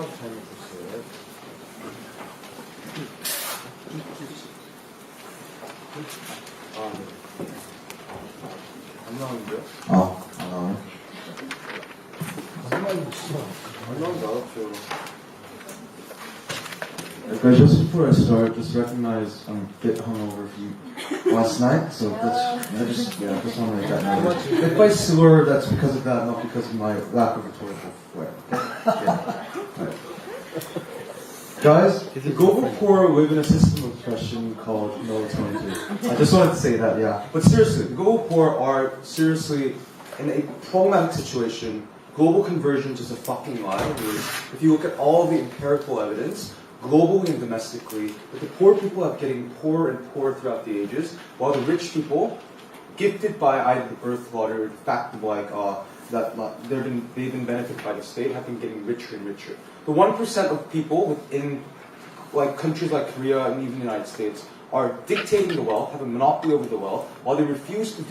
잘못했어요. 아, 네. 안 나오는데요? 안 나오네. 안 나오는 줄 알았어요. Guys, just before I start, just recognize I'm a bit hungover from last night, so I just want to make that known. If I slur, that's because of that, not because of my lack of rhetorical flair. Yeah. Right. Guys, the global poor live in a system of oppression called No, it's 22. I just wanted to say that, yeah. But seriously, the global poor are seriously in a problematic situation. Global convergence is a fucking lie. If you look at all the empirical evidence, globally and domestically, that the poor people are getting poorer and poorer throughout the ages, while the rich people, gifted by either the birth lottery or the fact of they've been benefited by the state, have been getting richer and richer. The 1% of people within countries like Korea and even the United States are dictating the wealth, have a monopoly over the wealth, while they refuse to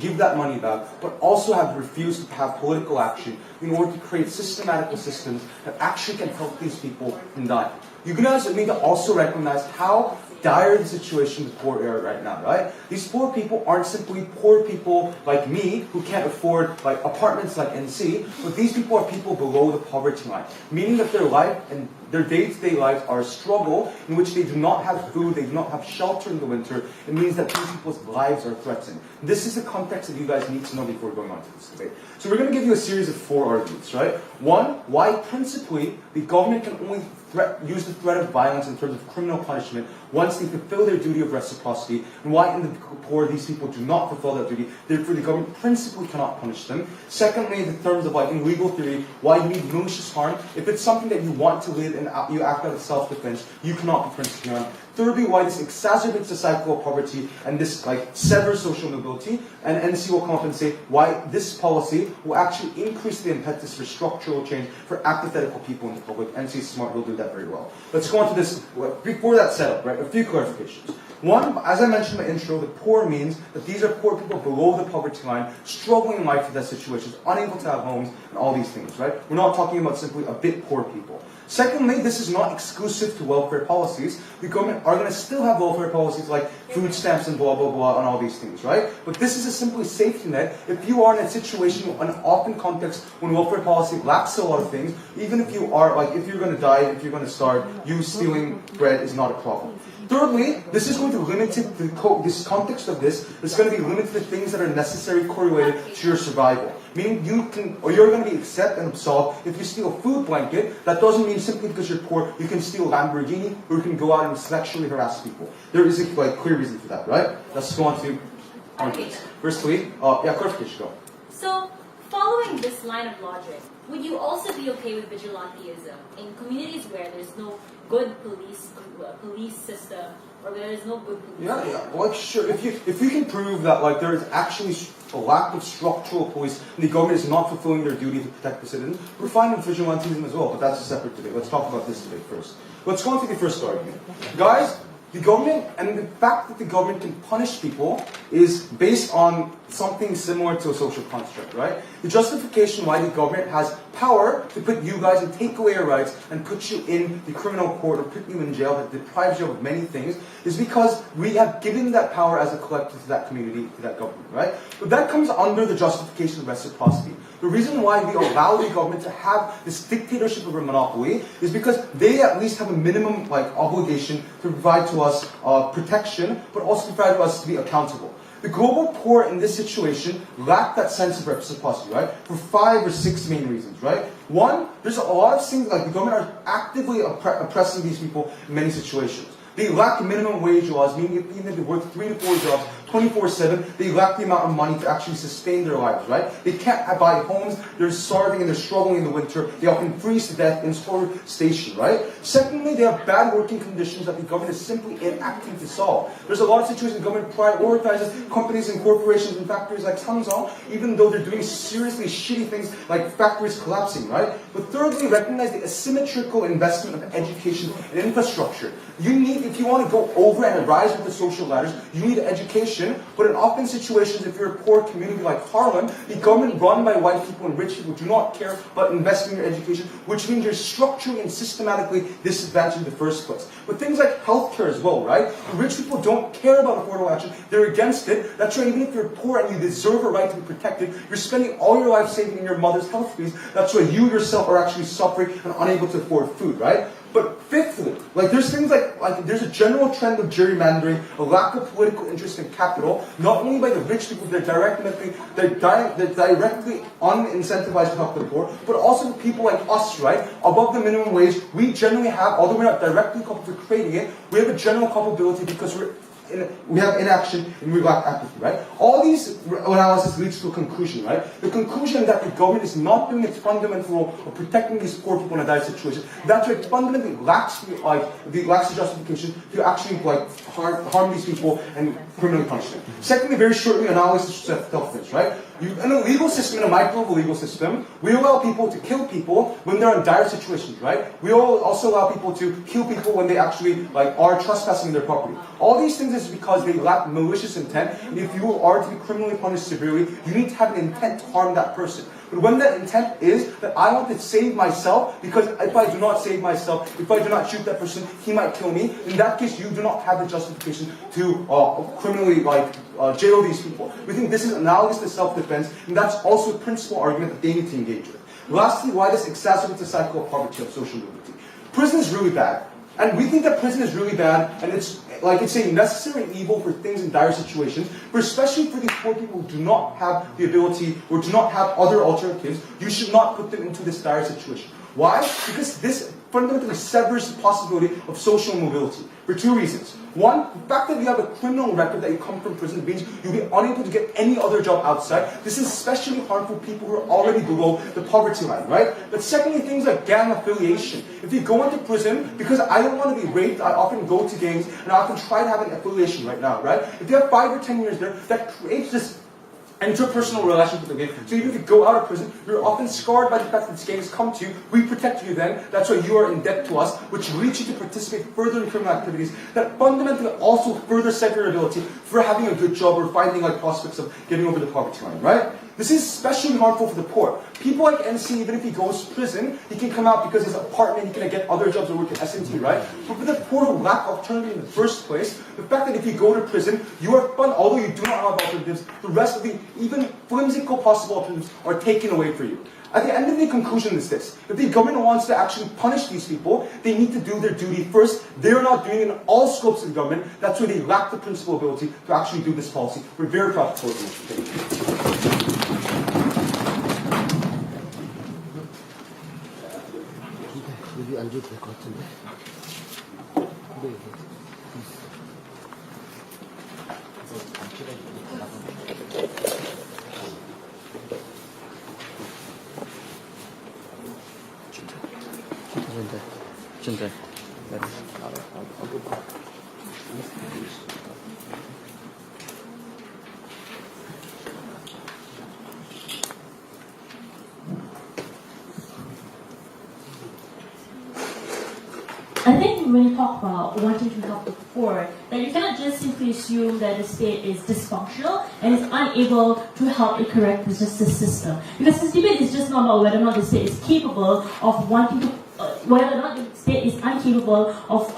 give that money back, but also have refused to have political action in order to create systematic systems that actually can help these people from dying. You guys need to also recognize how dire the situation the poor are right now, right? These poor people aren't simply poor people like me who can't afford apartments like NC, but these people are people below the poverty line, meaning that their life and their day-to-day lives are a struggle in which they do not have food, they do not have shelter in the winter. It means that these people's lives are threatened. This is the context that you guys need to know before going on to this debate. So we're going to give you a series of 4 arguments, right? 1, why principally the government can only use the threat of violence in terms of criminal punishment once they fulfill their duty of reciprocity, and why in the poor these people do not fulfill that duty, therefore the government principally cannot punish them. Secondly, in terms of in legal theory, why you need malicious harm. If it's something that you want to live and you act out of self-defense, you cannot be principally harmed. Thirdly, why this exacerbates the cycle of poverty and this severs social mobility, and NC will come up and say why this policy will actually increase the impetus for structural change for apathetical people in the public. NC is smart, will do that very well. Let's go on to this. Before that setup, right? A few clarifications. 1, as I mentioned in the intro, the poor means that these are poor people below the poverty line, struggling in life with that situations, unable to have homes, and all these things, right? We're not talking about simply a bit poor people. Secondly, this is not exclusive to welfare policies. The government are going to still have welfare policies like food stamps and blah, blah, blah, and all these things, right? But this is a simply safety net. If you are in a situation, an often context, when welfare policy lacks a lot of things, even if you are, if you're going to die, if you're going to starve, you stealing bread is not a problem. Thirdly, this is going to limit this context of this is going to be limited to things that are necessary correlated to your survival. Meaning you're going to be accepted and absolved if you steal a food blanket. That doesn't mean simply because you're poor you can steal a Lamborghini or you can go out and sexually harass people. There is a clear reason for that, right? Let's go on to arguments. Firstly, clarification, go. So, following this line of logic, would you also be okay with vigilantism in communities where there's no good police system, or there is no good police? Yeah. Sure. If we can prove that there is actually a lack of structural police and the government is not fulfilling their duty to protect the citizens, we're fine with vigilantism as well. But that's a separate debate. Let's talk about this debate first. Let's go on to the first argument, guys. The government, and the fact that the government can punish people is based on something similar to a social construct, right? The justification why the government has power to put you guys and take away your rights and put you in the criminal court or put you in jail, that deprives you of many things, is because we have given that power as a collective to that community, to that government, right? But that comes under the justification of reciprocity. The reason why we allow the government to have this dictatorship over monopoly is because they at least have a minimum obligation to provide to us protection, but also to provide to us to be accountable. The global poor in this situation lack that sense of reciprocity, right? For 5 or 6 main reasons, right? 1, there's a lot of things the government are actively oppressing these people in many situations. They lack minimum wage laws, meaning even if they work 3 to 4 jobs, 24/7, they lack the amount of money to actually sustain their lives, right? They can't buy homes, they're starving and they're struggling in the winter, they often freeze to death in store station, right? Secondly, they have bad working conditions that the government is simply inacting to solve. There's a lot of situations the government prioritizes companies and corporations and factories like Samsung, even though they're doing seriously shitty things like factories collapsing, right? But thirdly, recognize the asymmetrical investment of education and infrastructure. You need, if you want to go over and rise with the social ladders, you need education. situation, but in often situations, if you're a poor community like Harlem, the government run by white people and rich people do not care about investing in your education, which means you're structurally and systematically disadvantaged in the first place. But things like healthcare as well, right? The rich people don't care about affordable action. They're against it. That's why even if you're poor and you deserve a right to be protected, you're spending all your life saving in your mother's health fees. That's why you yourself are actually suffering and unable to afford food, right? But fifthly, there's things like there's a general trend of gerrymandering, a lack of political interest in capital, not only by the rich people, they're directly unincentivized to help the poor, but also people like us, right? Above the minimum wage, we generally have, although we're not directly culpable for creating it, we have a general culpability because we have inaction and we lack apathy, right? All these analysis leads to a conclusion, right? The conclusion that the government is not doing its fundamental role of protecting these poor people in a dire situation. That's why it fundamentally lacks the justification to actually harm these people and criminally punish them. Secondly, very shortly, analysis of self-defense, right? In a legal system, in a micro-legal system, we allow people to kill people when they're in dire situations, right? We also allow people to kill people when they actually are trespassing in their property. All these things is because they lack malicious intent, and if you are to be criminally punished severely, you need to have an intent to harm that person. But when that intent is that I want to save myself, because if I do not save myself, if I do not shoot that person, he might kill me, in that case you do not have the justification to criminally jail these people. We think this is analogous to self-defense, and that's also a principal argument that they need to engage with. Lastly, why this exacerbates the cycle of poverty and social mobility. Prison is really bad. And we think that prison is really bad, and it's a necessary evil for things in dire situations, but especially for these poor people who do not have the ability or do not have other alternatives, you should not put them into this dire situation. Why? Because this fundamentally severs the possibility of social mobility for two reasons. One, the fact that you have a criminal record that you come from prison means you'll be unable to get any other job outside. This is especially harmful for people who are already below the poverty line, right? But secondly, things like gang affiliation. If you go into prison, because I don't want to be raped, I often go to gangs and I often try to have an affiliation right now, right? If you have 5 or 10 years there, that creates this interpersonal relationship with the gang. So even if you go out of prison, you're often scarred by the fact that these gangs come to you. We protect you then. That's why you are in debt to us, which leads you to participate further in criminal activities that fundamentally also further set your ability for having a good job or finding prospects of getting over the poverty line, right? This is especially harmful for the poor. People like NC, even if he goes to prison, he can come out because his apartment, he can get other jobs or work at SMT, right? But for the poor who lack alternative in the first place, the fact that if you go to prison, you are although you do not have alternatives, the rest of the even whimsical possible alternatives are taken away from you. At the end of the conclusion is this: if the government wants to actually punish these people, they need to do their duty first. They're not doing it in all scopes of the government. That's why they lack the principal ability to actually do this policy. We're very proud to close this. Thank you. 여기 앉아도 될 것 같은데. 네. 준다. I think when you talk about wanting to help the poor, that you cannot just simply assume that the state is dysfunctional and is unable to help it correct the justice system. Because this debate is just not about whether or not the state is capable of wanting to, whether or not the state is incapable of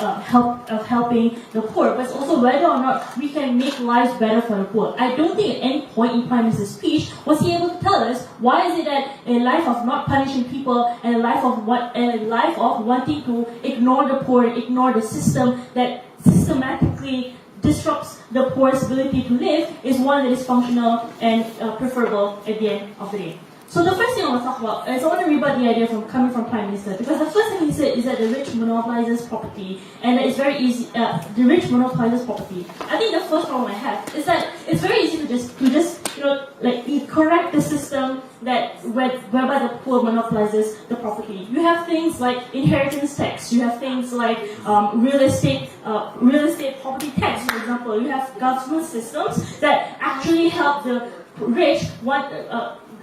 helping the poor, but it's also whether or not we can make lives better for the poor. I don't think at any point in Prime Minister's speech was he able to tell us why is it that a life of not punishing people and a life of wanting to ignore the poor, ignore the system that systematically disrupts the poor's ability to live is one that is functional and preferable at the end of the day. So the first thing I want to talk about is I want to rebut the idea coming from Prime Minister, because the first thing he said is that the rich monopolizes property and that it's very easy. The rich monopolizes property. I think the first problem I have is that it's very easy to just correct the system whereby the poor monopolizes the property. You have things like inheritance tax. You have things like real estate property tax, for example. You have government systems that actually help the rich want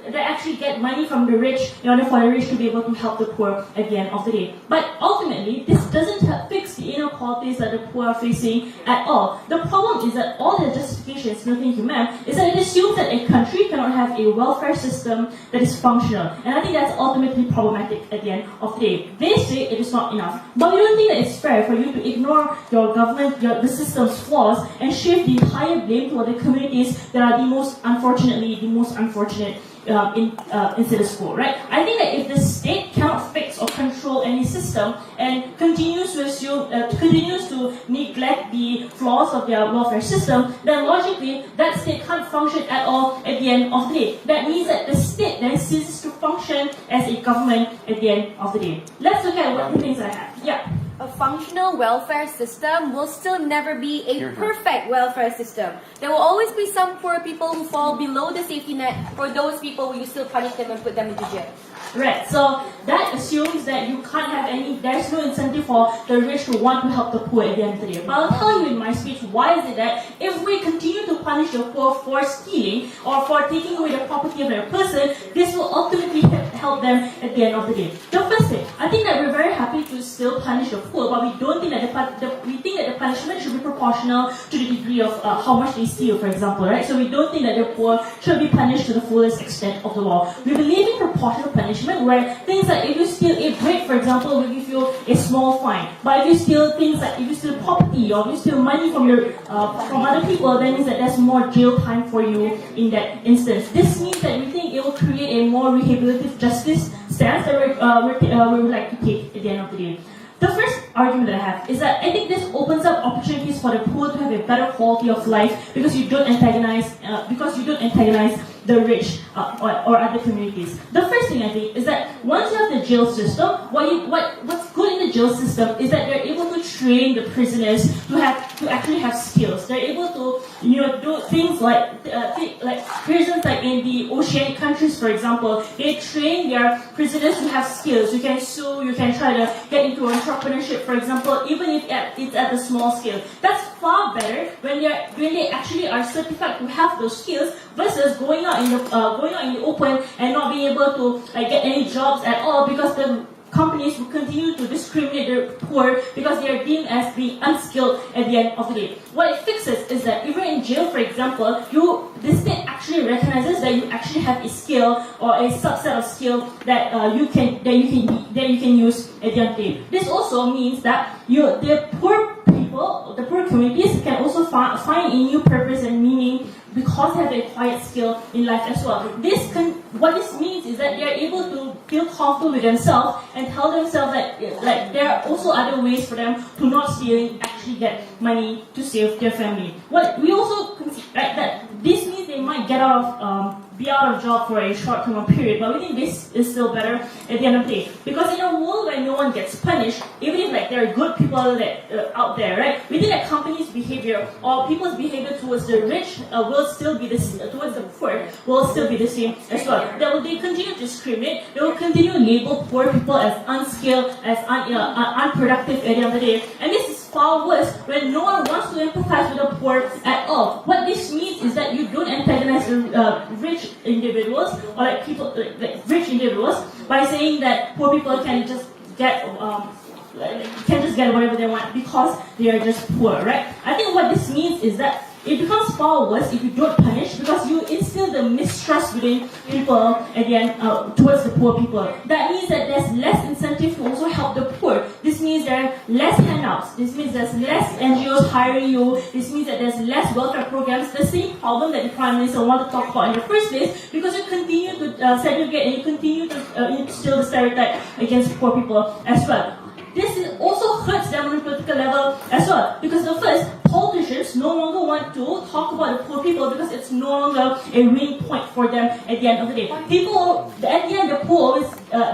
they actually get money from the rich in order for the rich to be able to help the poor at the end of the day. But ultimately, this doesn't fix the inequalities that the poor are facing at all. The problem is that all the justifications, thank you ma'am, is that it assumes that a country cannot have a welfare system that is functional. And I think that's ultimately problematic at the end of the day. They say it is not enough. But we don't think that it's fair for you to ignore your government, the system's flaws, and shift the entire blame to the communities that are the most unfortunate in status quo, right? I think that if the state cannot fix or control any system and continues to neglect the flaws of their welfare system, then logically that state can't function at all at the end of the day. That means that the state then ceases to function as a government at the end of the day. Let's look at what the things I have. Yeah. A functional welfare system will still never be a perfect welfare system. There will always be some poor people who fall below the safety net. For those people, you still punish them and put them into jail. Right, so that assumes that you can't have there's no incentive for the rich to want to help the poor at the end of the day. But I'll tell you in my speech why is it that if we continue to punish the poor for stealing or for taking away the property of another person, this will ultimately help them at the end of the day. The first thing, I think that we're very happy to still punish the poor, but we don't think that we think that the punishment should be proportional to the degree of how much they steal, for example, right? So we don't think that the poor should be punished to the fullest extent of the law. We believe in proportional punishment, where things like if you steal a brick, for example, will give you a small fine. But if you steal things like if you steal property or if you steal money from from other people, then means that there's more jail time for you in that instance. This means that we think it will create a more rehabilitative justice stance that we would like to take at the end of the day. The first argument that I have is that I think this opens up opportunities for the poor to have a better quality of life because you don't antagonize the rich or other communities. The first thing I think is that once you have the jail system, what's good in the jail system is that they're able to train the prisoners to actually have skills. They're able to do things like prisons like in the oceanic countries, for example, they train their prisoners to have skills. You can sue, you can try to get into entrepreneurship, for example, even if it's at a small scale. That's far better when they actually are certified to have those skills versus going out in the open and not being able to get any jobs at all because the companies will continue to discriminate the poor because they are deemed as being unskilled at the end of the day. What it fixes is that if you're in jail, for example, the state actually recognizes that you actually have a skill or a subset of skill that you can use at the end of the day. This also means that the poor people, the poor communities can also find a new purpose and meaning because they have a quiet skill in life as well. What this means is that they are able to feel comfortable with themselves and tell themselves that there are also other ways for them to not steal and actually get money to save their family. What we also consider that this means they might be out of job for a short term period, but we think this is still better at the end of the day. Because in a world where no one gets punished, even if there are good people out there, right? We think that companies' behavior or people's behavior towards the rich will still be towards the poor will still be the same as well. They continue to discriminate. They will continue to label poor people as unskilled, as unproductive at the end of the day. And this is far worse when no one wants to empathize with the poor at all. What this means is that you don't antagonize the rich individuals or rich individuals by saying that poor people can just get whatever they want because they are just poor, right? I think what this means is that it becomes far worse if you don't punish because you instill the mistrust within people again towards the poor people. That means that there's less incentive to also help the poor. This means there are less handouts. This means there's less NGOs hiring you. This means that there's less welfare programs. The same problem that the Prime Minister wanted to talk about in the first place because you continue to segregate and you continue to instill the stereotype against poor people as well. This also hurts them on a political level as well because the first, politicians no longer want to talk about the poor people because it's no longer a winning point for them at the end of the day. People, at the end, the poor always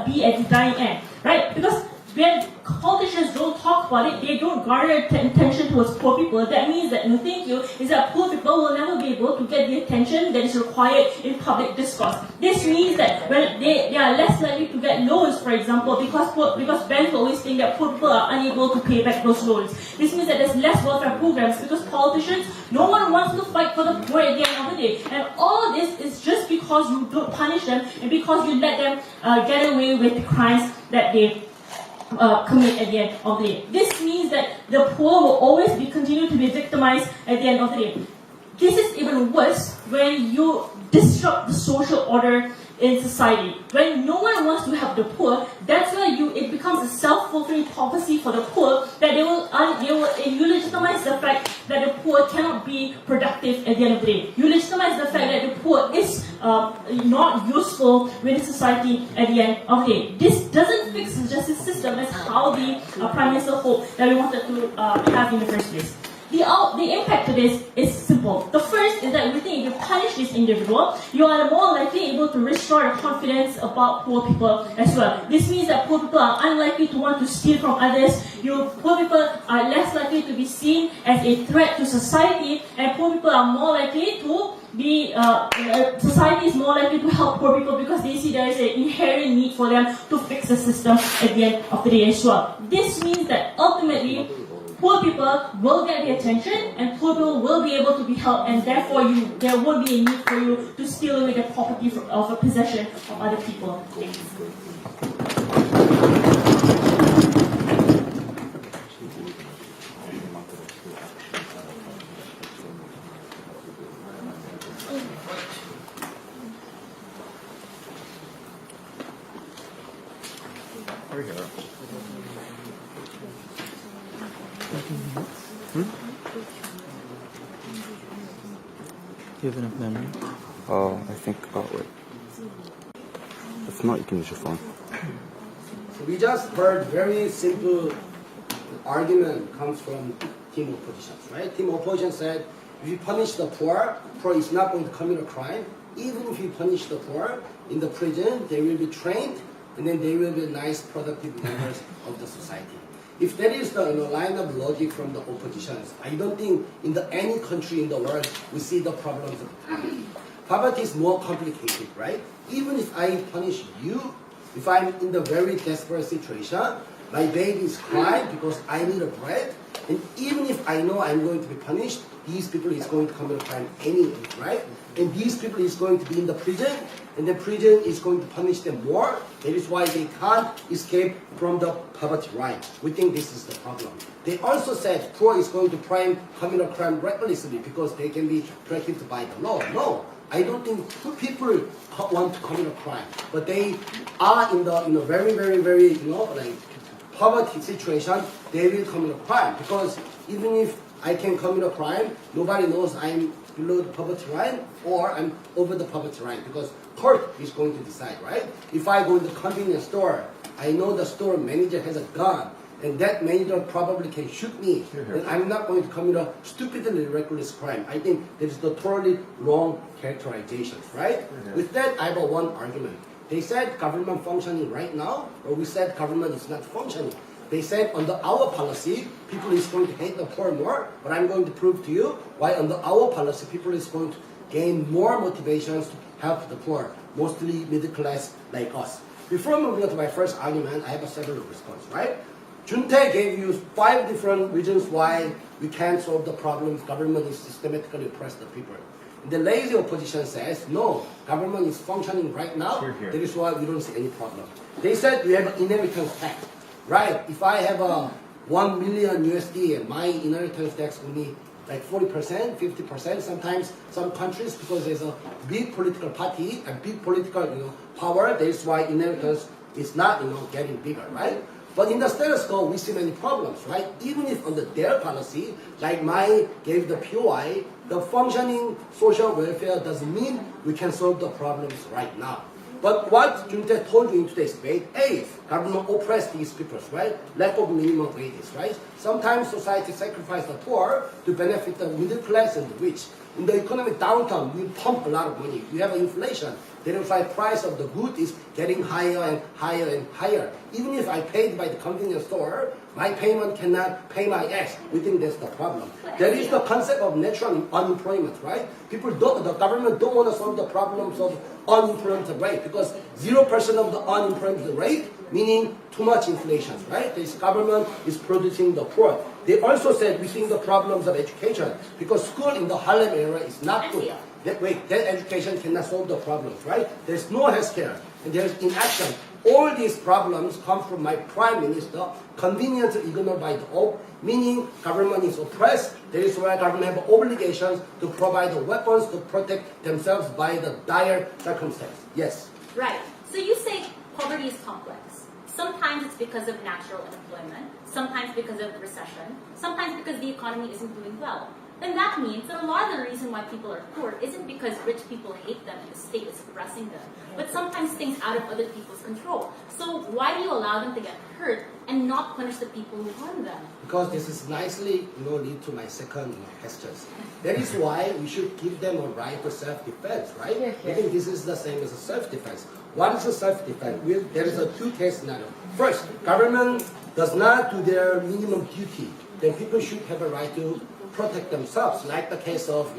be at the dying end, right? Because when politicians don't talk about it, they don't garner attention towards poor people, that means that, no thank you, is that poor people will never be able to get the attention that is required in public discourse. This means that when they are less likely to get loans, for example, because banks always think that poor people are unable to pay back those loans. This means that there's less welfare programs because politicians, no one wants to fight for the poor at the end of the day. And all of this is just because you don't punish them and because you let them get away with the crimes that they commit at the end of the day. This means that the poor will always continue to be victimized at the end of the day. This is even worse when you disrupt the social order in society. When no one wants to help the poor, that's where it becomes a self-fulfilling prophecy for the poor that you legitimize the fact that the poor cannot be productive at the end of the day. You legitimize the fact that the poor is not useful within society at the end of the day. This doesn't fix the justice system as how the Prime Minister hoped that we wanted to have in the first place. The impact to this is simple. The first is that we think if you punish this individual, you are more likely able to restore the confidence about poor people as well. This means that poor people are unlikely to want to steal from others. Poor people are less likely to be seen as a threat to society, and poor people are more likely to society is more likely to help poor people because they see there is an inherent need for them to fix the system at the end of the day as well. This means that ultimately, poor people will get the attention and poor people will be able to be helped, and therefore there won't be a need for you to steal away the property of a possession of other people. Thanks. Do you have enough memory? I think, wait. If not, you can use your phone. So we just heard very simple argument comes from team opposition, right? Team opposition said, if you punish the poor is not going to commit a crime. Even if you punish the poor in the prison, they will be trained, and then they will be nice, productive members of the society. If that is the line of logic from the oppositions, I don't think in any country in the world we see the problems of poverty. Poverty is more complicated, right? Even if I punish you, if I'm in the very desperate situation, my baby is crying because I need a bread, and even if I know I'm going to be punished, these people is going to commit a crime anyway, right? And these people is going to be in the prison, and the prison is going to punish them more. That is why they can't escape from the poverty line. We think this is the problem. They also said poor is going to commit a crime recklessly because they can be protected by the law. No, I don't think poor people want to commit a crime, but they are in the very, very, very poverty situation. They will commit a crime because even if I can commit a crime, nobody knows I'm below the poverty line or I'm over the poverty line because court is going to decide, right? If I go to the convenience store, I know the store manager has a gun and that manager probably can shoot me, and I'm not going to commit a stupidly reckless crime. I think that is the totally wrong characterization, right? With that, I have one argument. They said government functioning right now, or we said government is not functioning. They said under our policy, people is going to hate the poor more, but I'm going to prove to you why under our policy, people is going to gain more motivations to help the poor, mostly middle class like us. Before moving on to my first argument, I have several responses, right? Junta gave you 5 different reasons why we can't solve the problems. Government is systematically oppress the people. The lazy opposition says, no, government is functioning right now. That is why we don't see any problem. They said we have an inheritance tax. Right, if I have a 1 million USD and my inheritance tax only like 40%, 50%, sometimes some countries, because there's a big political party and big political power, that is why inheritance is not getting bigger, right? But in the status quo, we see many problems, right? Even if under their policy, like Mai gave the POI, the functioning social welfare doesn't mean we can solve the problems right now. But what Junta told you in today's debate, A, government oppressed these people, right? Lack of minimum wages, right? Sometimes society sacrifices the poor to benefit the middle class and the rich. In the economic downturn, we pump a lot of money. We have inflation. That's why price of the good is getting higher and higher and higher. Even if I paid by the convenience store, my payment cannot pay my ex. We think that's the problem. That is the concept of natural unemployment, right? The government don't want to solve the problems of unemployment rate because 0% of the unemployment rate, meaning too much inflation, right? This government is producing the poor. They also said we think the problems of education because school in the Harlem area is not good. That education cannot solve the problems, right? There's no healthcare and there's inaction. All these problems come from my prime minister, conveniently ignored by the all, meaning government is oppressed. That is why government have obligations to provide the weapons to protect themselves by the dire circumstance. Yes. Right. So you say poverty is complex. Sometimes it's because of natural unemployment, sometimes because of recession, sometimes because the economy isn't doing well. Then that means that a lot of the reason why people are poor isn't because rich people hate them and the state is suppressing them, but sometimes things out of other people's control. So why do you allow them to get hurt and not punish the people who harm them? Because this is nicely lead to my second question. That is why we should give them a right to self-defense, right? I think this is the same as a self-defense. What is a self-defense? There is a two-case scenario. First, government does not do their minimum duty. Then people should have a right to protect themselves, like the case of,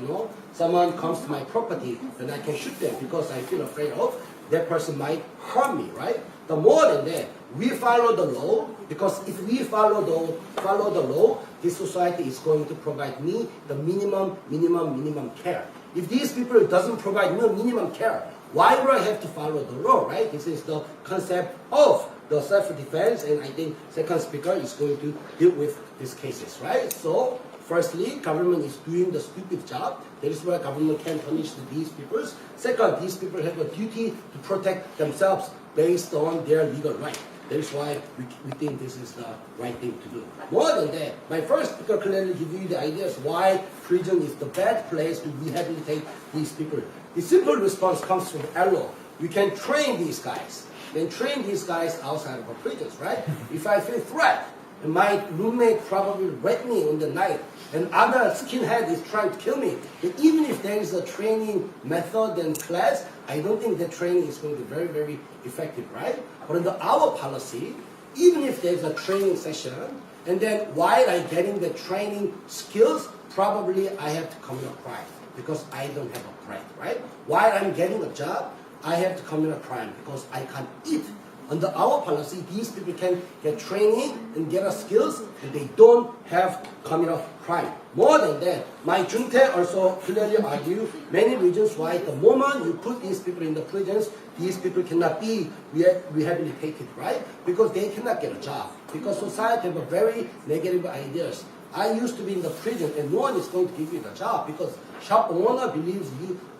someone comes to my property, then I can shoot them because I feel afraid of that person might harm me, right? The more than that, we follow the law because if we follow the law, this society is going to provide me the minimum care. If these people doesn't provide me minimum care, why would I have to follow the law, right? This is the concept of the self-defense, and I think second speaker is going to deal with these cases, right? So, firstly, government is doing the stupid job. That is why government can punish these people. Second, these people have a duty to protect themselves based on their legal right. That is why we think this is the right thing to do. More than that, my first speaker clearly give you the ideas why prison is the bad place to rehabilitate these people. The simple response comes from LO. We can train these guys. Then train these guys outside of our prisons, right? If I feel threat, and my roommate probably raped me in the night, and other skinhead is trying to kill me. And even if there is a training method and class, I don't think the training is going to be very, very effective, right? But under our policy, even if there's a training session, and then while I'm getting the training skills, probably I have to commit a crime because I don't have a bread, right? While I'm getting a job, I have to commit a crime because I can't eat. Under our policy, these people can get training and get skills, and they don't have commit a crime. More than that, my Junta also clearly argue many reasons why the moment you put these people in the prisons, these people cannot be rehabilitated, right? Because they cannot get a job. Because society have a very negative ideas. I used to be in the prison and no one is going to give you the job because shop owner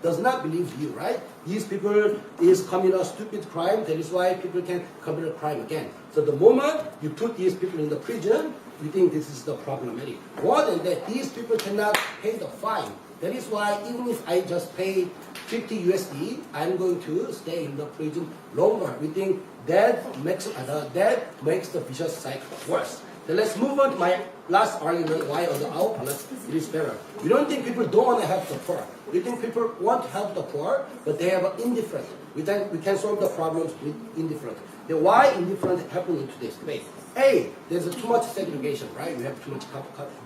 does not believe you, right? These people is committing a stupid crime. That is why people can commit a crime again. So the moment you put these people in the prison, we think this is the problematic. More than that, these people cannot pay the fine. That is why even if I just pay 50 USD, I'm going to stay in the prison longer. We think that makes the vicious cycle worse. Then let's move on to my last argument why under our policy it is better. We don't think people don't want to help the poor. We think people want to help the poor, but they have indifference. We can solve the problems with indifference. Then why indifference happen in today's debate? A, there's too much segregation, right? We have too much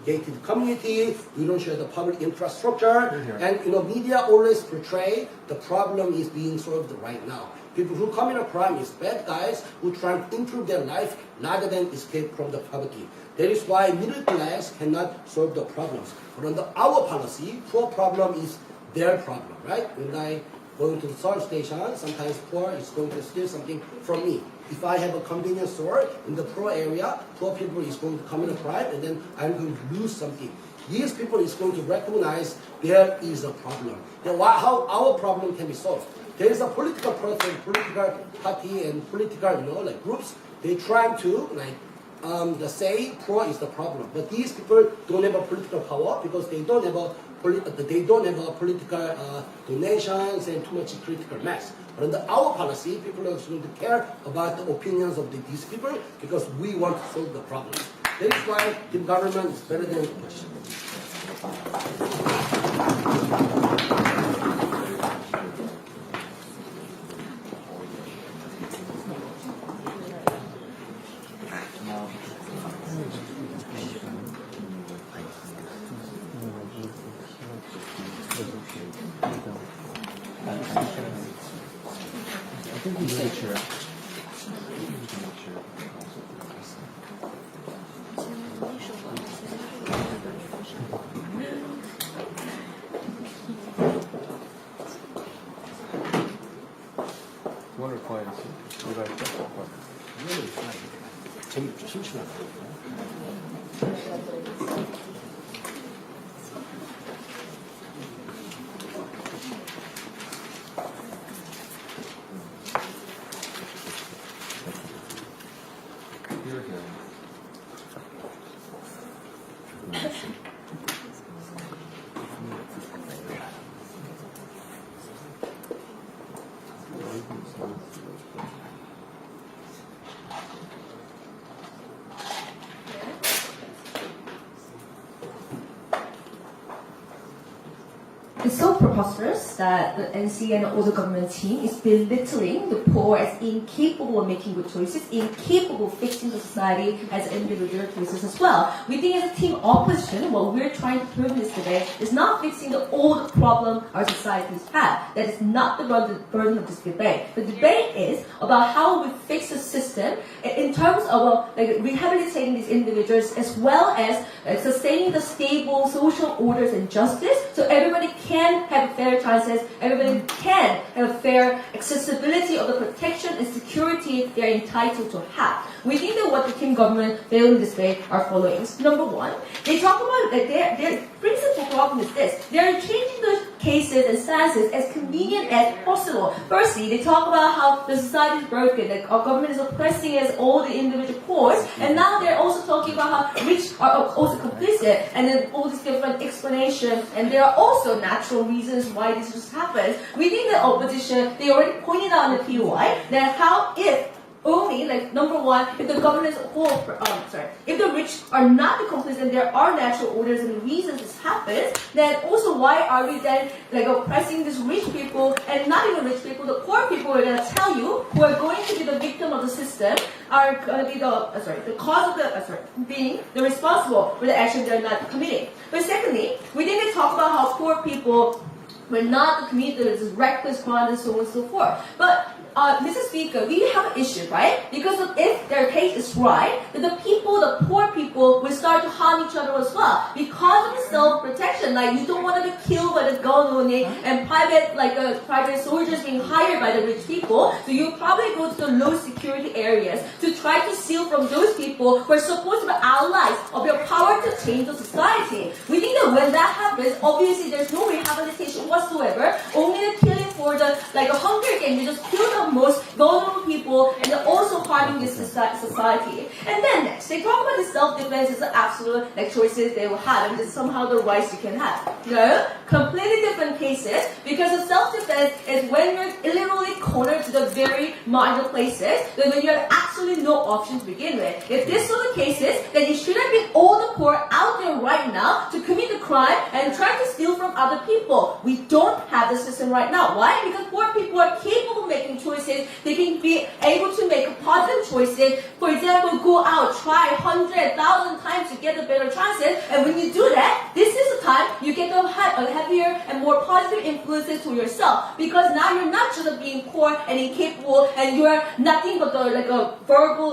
gated community. We don't share the public infrastructure, and media always portray the problem is being solved right now. People who commit a crime is bad guys who try to improve their life rather than escape from the poverty. That is why middle class cannot solve the problems. But under our policy, poor problem is their problem, right? When I go into the service station, sometimes poor is going to steal something from me. If I have a convenience store in the poor area, poor people is going to commit a crime and then I'm going to lose something. These people is going to recognize there is a problem. Then how our problem can be solved? There is a political person, political party, and political groups. They trying to say poor is the problem, but these people don't have a political power because they don't have a they don't have political donations and too much critical mass. But under our policy, people are going to care about the opinions of these people because we want to solve the problem. That is why the government is better than the opposition. One requires you guys to talk about. 재밌죠, 심심하다. It's so preposterous that the NC and all the government team is belittling the poor as incapable of making good choices, incapable of fixing the society as individual choices as well. We think as a team opposition, what we're trying to prove in this debate is not fixing the old problem our societies have. That is not the burden of this debate. The debate is about how we fix the system in terms of rehabilitating these individuals as well as sustaining the stable social orders and justice so everybody can have fair chances, everybody can have fair accessibility of the protection and security they are entitled to have. We think that what the Kim government failed in this way are following. Number one, they talk about that their principal problem is this. They are changing the cases and stances as convenient as possible. Firstly, they talk about how the society is broken, that our government is oppressing as all the individual poor, and now they're also talking about how rich are also complicit, and then all these different explanations, and there are also natural reasons why this just happens. We think that opposition, they already pointed out in the POI that how if only, number one, if the government is if the rich are not the complicit and there are natural orders and reasons this happens, then also why are we then oppressing these rich people and not even rich people, the poor people we're going to tell you who are going to be the victim of the system are going to be the cause of being the responsible for the action they're not committing. But secondly, we think they talk about how poor people were not the community that is reckless crime and so on and so forth. But Mr. Speaker, we have an issue, right? Because if their case is right, then the poor people will start to harm each other as well. Because of the self-protection, you don't want to be killed by the gun owning and private soldiers being hired by the rich people. So you probably go to the low security areas to try to steal from those people who are supposed to be allies of your power to change the society. We think that when that happens, obviously there's no rehabilitation whatsoever. Only the killing for the a Hunger Games, you just kill the most vulnerable people and they're also harming this society. And then next, they talk about the self-defense as the absolute choices they will have and this is somehow the rights you can have. No, completely different cases because the self-defense is when you're literally cornered to the very marginal places, then when you have absolutely no option to begin with. If this were the cases, then you should have been all the poor out there right now to commit the crime and try to steal from other people. We don't have the system right now. Why? Because poor people are capable of making choices. They can be able to make positive choices. For example, go out, try 100,000 times to get the better chances. And when you do that, this is the time you get the happier and more positive influences to yourself. Because now you're not just being poor and incapable, and you're nothing but a verbal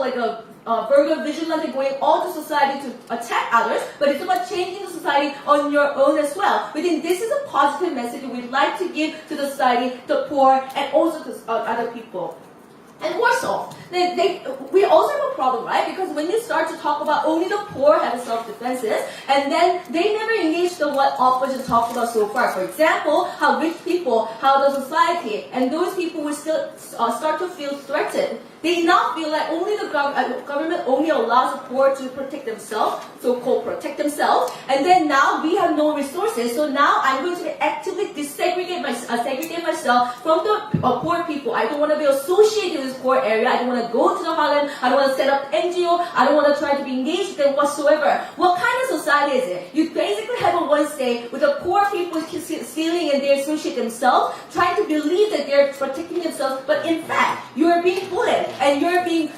vigilante going all to society to attack others, but it's about changing the society on your own as well. We think this is a positive message we'd like to give to the society, the poor, and also to other people. And worse off, we also have a problem, right? Because when you start to talk about only the poor have self-defenses, and then they never engage the what opposition talked about so far. For example, how rich people, how the society, and those people will still start to feel threatened. They now feel like only the government only allows the poor to protect themselves, so-called protect themselves, and then now we have no resources. So now I'm going to actively segregate myself from the poor people. I don't want to be associated with this poor area. I don't want to go to the Harlem. I don't want to set up NGO. I don't want to try to be engaged with them whatsoever. What kind of society is it? You basically have a one state with the poor people stealing and they associate themselves, trying to believe that they're protecting themselves, but in fact, you're being bullied and you're being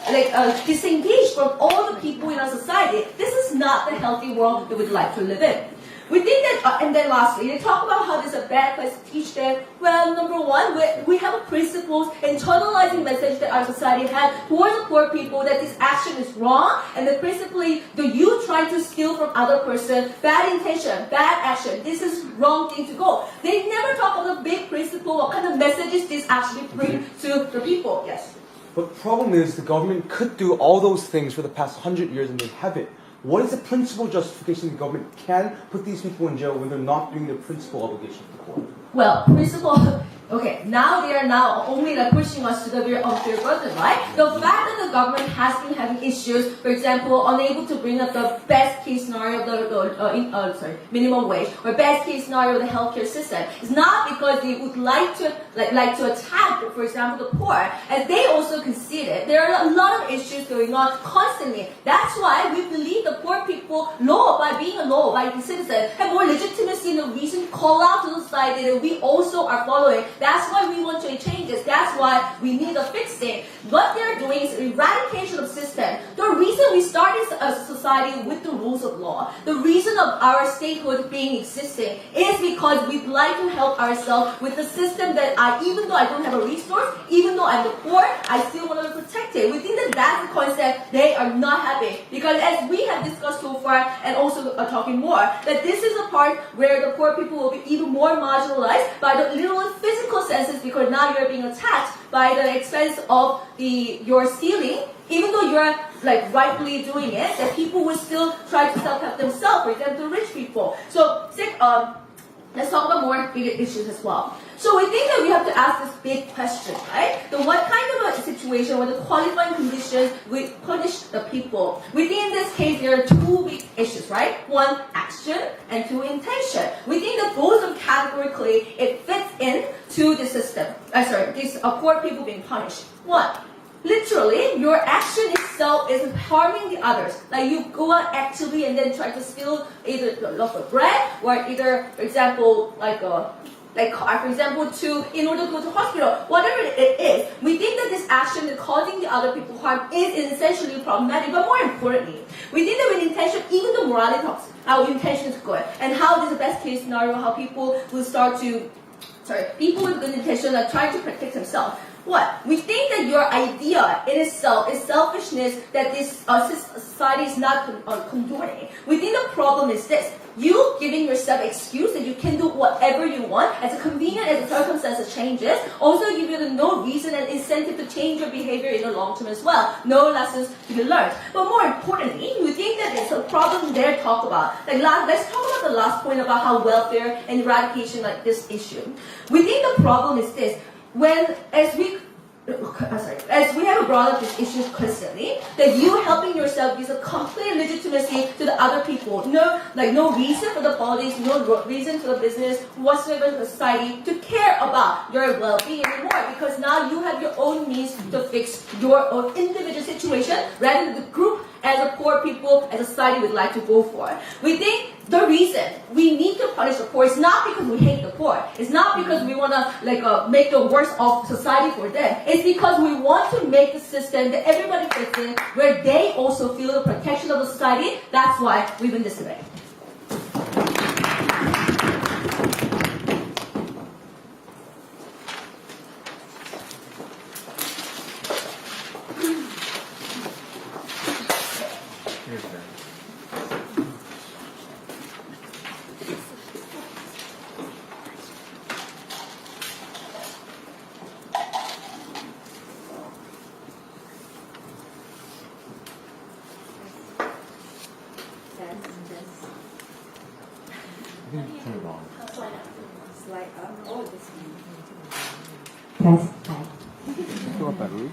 disengaged from all the people in our society. This is not the healthy world that we'd like to live in. We think that, and then lastly, they talk about how this is a bad place to teach them. Well, number one, we have a principles, internalizing message that our society has towards the poor people that this action is wrong, and then principally, you trying to steal from other person, bad intention, bad action, this is wrong thing to go. They never talk about the big principle, what kind of messages this actually brings to the people. Yes. But the problem is the government could do all those things for the past 100 years and they haven't. What is the principal justification the government can put these people in jail when they're not doing their principal obligation to the poor? Well, principle, okay, now they are now only pushing us to the very unfair burden, right? The fact that the government has been having issues, for example, unable to bring up the best case scenario, minimum wage, or best case scenario, the healthcare system, is not because they would like to attack, for example, the poor, as they also conceded. There are a lot of issues going on constantly. That's why we believe the poor people, by being a law-abiding citizen, have more legitimacy and a reason to call out to the society that we also are following. That's why we want to change this. That's why we need a fixing. What they're doing is eradication of system. The reason we started a society with the rules of law, the reason of our statehood being existing, is because we'd like to help ourselves with the system that even though I don't have a resource, even though I'm the poor, I still want to protect it. We think that that's the concept they are not having. Because as we have discussed so far, and also talking more, that this is a part where the poor people will be even more marginalized by the literal physical senses, because now you're being attacked by the expense of your stealing. Even though you're rightfully doing it, that people will still try to self-help themselves, for example, the rich people. So let's talk about more bigger issues as well. So we think that we have to ask this big question, right? So what kind of a situation where the qualifying conditions we punish the people? We think in this case there are two big issues, right? One, action, and two, intention. We think that both of them categorically, it fits in to the system. These poor people being punished. One, literally, your action itself is harming the others. Like you go out actively and then try to steal either a loaf of bread or either, for example, in order to go to hospital, whatever it is, we think that this action is causing the other people harm is essentially problematic. But more importantly, we think that with intention, even the morality talks, our intention is good, and how this is the best case scenario, how people will people with good intention are trying to protect themselves. What? We think that your idea in itself is selfishness that this society is not condoning. We think the problem is this. You giving yourself excuse that you can do whatever you want as convenient as the circumstances changes, also give you no reason and incentive to change your behavior in the long term as well. No lessons to be learned. But more importantly, we think that it's a problem there talk about. Let's talk about the last point about how welfare and eradication this issue. We think the problem is this. As we have brought up this issue constantly, that you helping yourself gives a complete legitimacy to the other people. No reason for the politics, no reason for the business, whatsoever in the society to care about your well-being anymore, because now you have your own means to fix your own individual situation rather than the group as a poor people, as a society would like to go for. We think the reason we need to punish the poor is not because we hate the poor. It's not because we want to make the worst of society for them. It's because we want to make the system that everybody fits in, where they also feel the protection of the society. That's why we win this debate. Still a battery.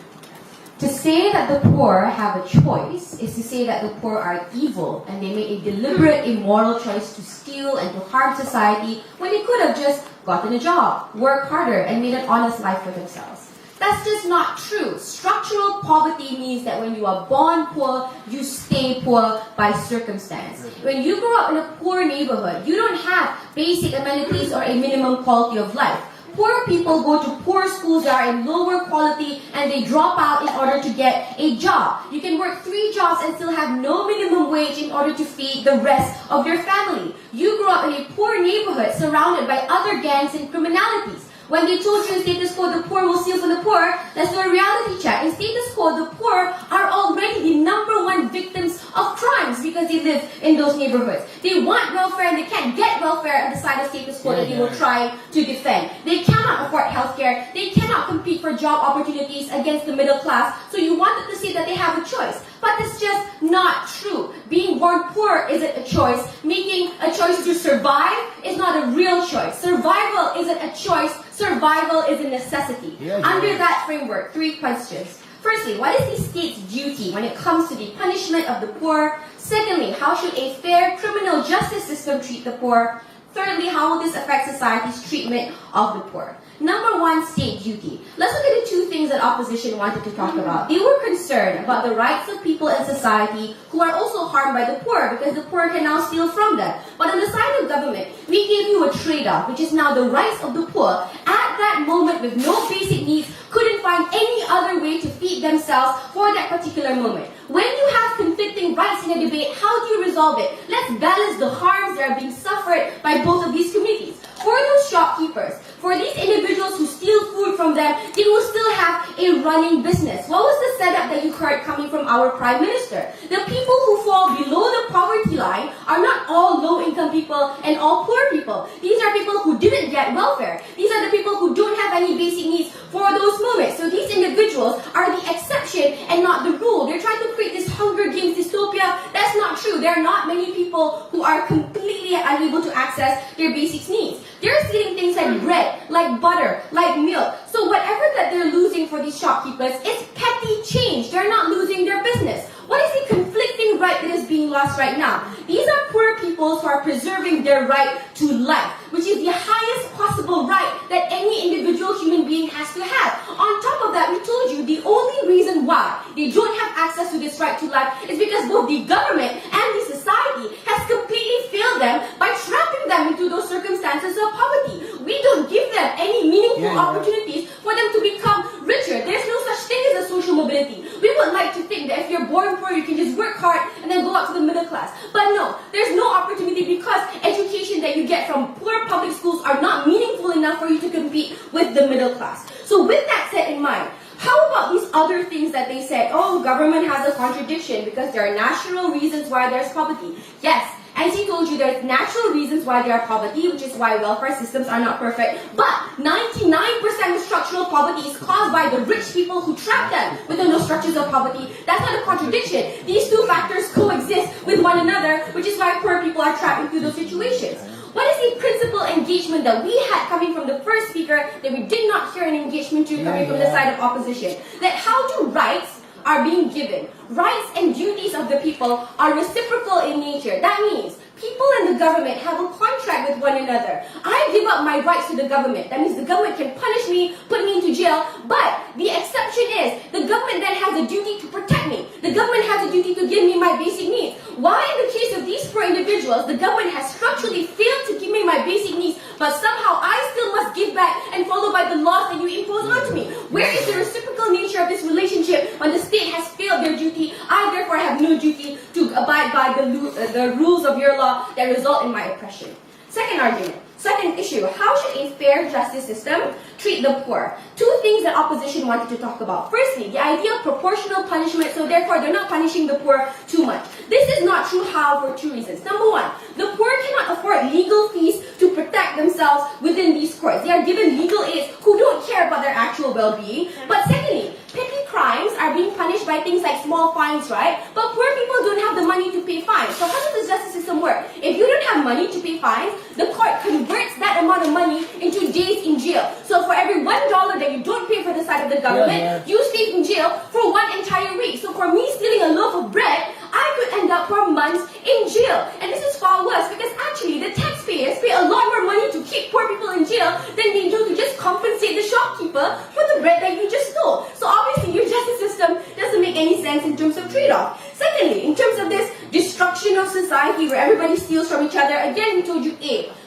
To say that the poor have a choice is to say that the poor are evil and they made a deliberate, immoral choice to steal and to harm society when they could have just gotten a job, worked harder, and made an honest life for themselves. That's just not true. Structural poverty means that when you are born poor, you stay poor by circumstance. When you grow up in a poor neighborhood, you don't have basic amenities or a minimum quality of life. Poor people go to poor schools that are in lower quality and they drop out in order to get a job. You can work 3 jobs and still have no minimum wage in order to feed the rest of your family. You grew up in a poor neighborhood surrounded by other gangs and criminalities. When they told you in status quo the poor will steal from the poor, let's do a reality check. In status quo, the poor are already the #1 victims of crimes because they live in those neighborhoods. They want welfare and they can't get welfare at the side of status quo that they will try to defend. They cannot afford healthcare. They cannot compete for job opportunities against the middle class. So you wanted to say that they have a choice. But it's just not true. Being born poor isn't a choice. Making a choice to survive is not a real choice. Survival isn't a choice. Survival is a necessity. Under that framework, 3 questions. Firstly, what is the state's duty when it comes to the punishment of the poor? Secondly, how should a fair criminal justice system treat the poor? Thirdly, how will this affect society's treatment of the poor? Number 1, state duty. Let's look at the 2 things that opposition wanted to talk about. They were concerned about the rights of people in society who are also harmed by the poor because the poor can now steal from them. But on the side of government, we gave you a trade-off, which is now the rights of the poor at that moment with no basic needs couldn't find any other way to feed themselves for that particular moment. When you have conflicting rights in a debate, how do you resolve it? Let's balance the harms that are being suffered by both of these communities. For those shopkeepers, for these individuals who steal food from them, they will still have a running business. What was the setup that you heard coming from our Prime Minister? The people who fall below the poverty line are not all low-income people and all poor people. These are people who didn't get welfare. These are the people who don't have any basic needs for those moments. So these individuals are the exception and not the rule. They're trying to create this Hunger Games dystopia. That's not true. There are not many people who are completely unable to access their basic needs. They're stealing things like bread, like butter, like milk. So whatever that they're losing for these shopkeepers, it's petty change. They're not losing their business. What is the conflicting right that is being lost right now? These are poor people who are preserving their right to life, which is the highest possible right that any individual human being has to have. On top of that, we told you the only reason why they don't have access to this right to life is because both the government and the society has completely failed them by trapping them into those circumstances of poverty. We don't give them any meaningful opportunities for them to become richer. There's no such thing as a social mobility. We would like to think that if you're born poor, you can just work hard and then go up to the middle class. But no, there's no opportunity because education that you get from poor public schools are not meaningful enough for you to compete with the middle class. So with that set in mind, how about these other things that they said, oh, government has a contradiction because there are natural reasons why there's poverty. Yes, as he told you, there's natural reasons why there are poverty, which is why welfare systems are not perfect. But 99% of structural poverty is caused by the rich people who trap them within those structures of poverty. That's not a contradiction. These 2 factors coexist with one another, which is why poor people are trapped into those situations. What is the principal engagement that we had coming from the first speaker that we did not hear an engagement to coming from the side of opposition? That how do rights are being given? Rights and duties of the people are reciprocal in nature. That means people and the government have a contract with one another. I give up my rights to the government. That means the government can punish me, put me into jail, but the exception is the government then has a duty to protect me. The government has a duty to give me my basic needs. Why in the case of these poor individuals, the government has structurally failed to give me my basic needs, but somehow I still must give back and follow by the laws that you impose onto me? Where is the reciprocal nature of this relationship when the state has failed their duty? I therefore have no duty to abide by the rules of your law that result in my oppression. Second argument. Second issue, how should a fair justice system treat the poor? 2 things that opposition wanted to talk about. Firstly, the idea of proportional punishment, so therefore they're not punishing the poor too much. This is not true how for 2 reasons. Number 1, the poor cannot afford legal fees to protect themselves within these courts. They are given legal aids who don't care about their actual well-being. But secondly, petty crimes are being punished by things like small fines, right? But poor people don't have the money to pay fines. So how does the justice system work? If you don't have money to pay fines, the court converts that amount of money into days in jail. So for every $1 that you don't pay for the side of the the government, you stay in jail for 1 entire week. So for me stealing a loaf of bread, I could end up for months in jail. And this is far worse because actually the taxpayers pay a lot more money to keep poor people in jail than they do to just compensate the shopkeeper for the bread that you just stole. So obviously your justice system doesn't make any sense in terms of trade-off. Secondly, in terms of this destruction of society where everybody steals from each other, again we told you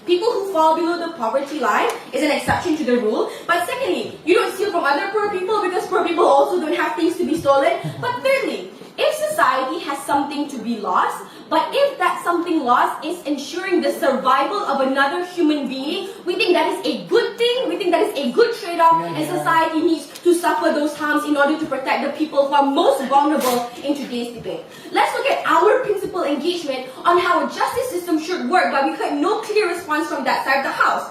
people who fall below the poverty line is an exception to the rule. But secondly, you don't steal from other poor people because poor people also don't have things to be stolen. But thirdly, if society has something to be lost, but if that something lost is ensuring the survival of another human being, we think that is a good thing, we think that is a good trade-off, and society needs to suffer those harms in order to protect the people who are most vulnerable in today's debate. Let's look at our principal engagement on how a justice system should work, but we heard no clear response from that side of the house.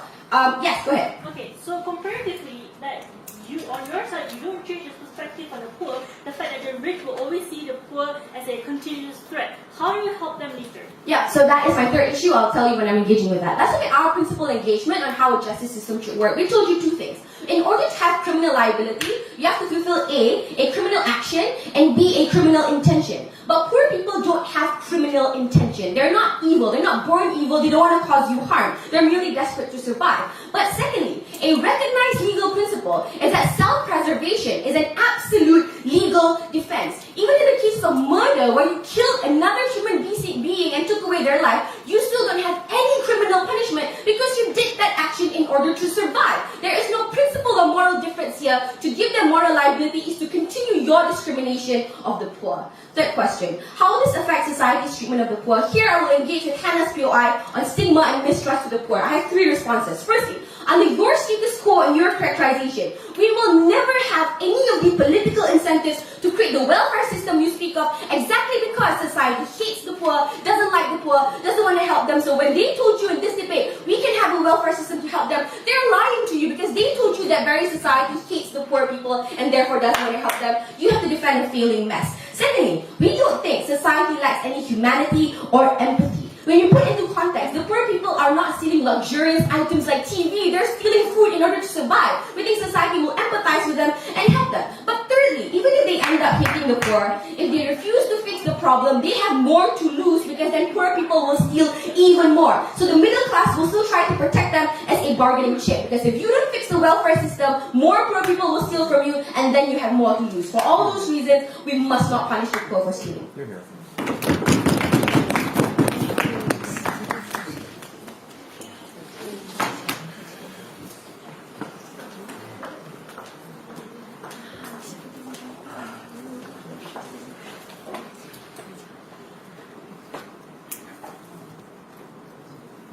Yes, go ahead. Okay, so comparatively, that you on your side, you don't change the perspective on the poor. The fact that the rich will always see the poor as a continuous threat. How do you help them later? Yeah, so that is my third issue. I'll tell you when I'm engaging with that. Let's look at our principal engagement on how a justice system should work. We told you two things. In order to have criminal liability, you have to fulfill A, criminal action, and B, a criminal intention. But poor people don't have criminal intention. They're not evil. They're not born evil. They don't want to cause you harm. They're merely desperate to survive. But secondly, a recognized legal principle is that self-preservation is an absolute legal defense. Even in the case of murder, where you killed another human being and took away their life, you still don't have any criminal punishment because you did that action in order to survive. There is no principle or moral difference here. To give them moral liability is to continue your discrimination of the poor. Third question, how will this affect society's treatment of the poor? Here I will engage with Hannah's POI on stigma and mistrust of the poor. I have 3 responses. Firstly, under your status quo and your characterization, we will never have any of the political incentives to create the welfare system you speak of exactly because society hates the poor, doesn't like the poor, doesn't want to help them. So when they told you in this debate, we can have a welfare system to help them, they're lying to you because they told you that very society hates the poor people and therefore doesn't want to help them. You have to defend a failing mess. Secondly, we don't think society lacks any humanity or empathy. When you put it into context, the poor people are not stealing luxurious items like TV. They're stealing food in order to survive. We think society will empathize with them and help them. But thirdly, even if they end up hating the poor, if they refuse to fix the problem, they have more to lose because then poor people will steal even more. So the middle class will still try to protect them as a bargaining chip. Because if you don't fix the welfare system, more poor people will steal from you and then you have more to lose. For all those reasons, we must not punish the poor for stealing.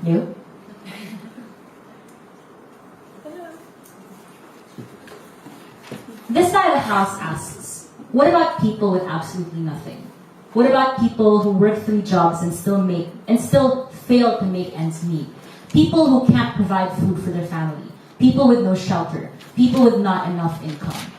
No? This side of the house asks, what about people with absolutely nothing? What about people who work 3 jobs and still fail to make ends meet? People who can't provide food for their family. People with no shelter. People with not enough income.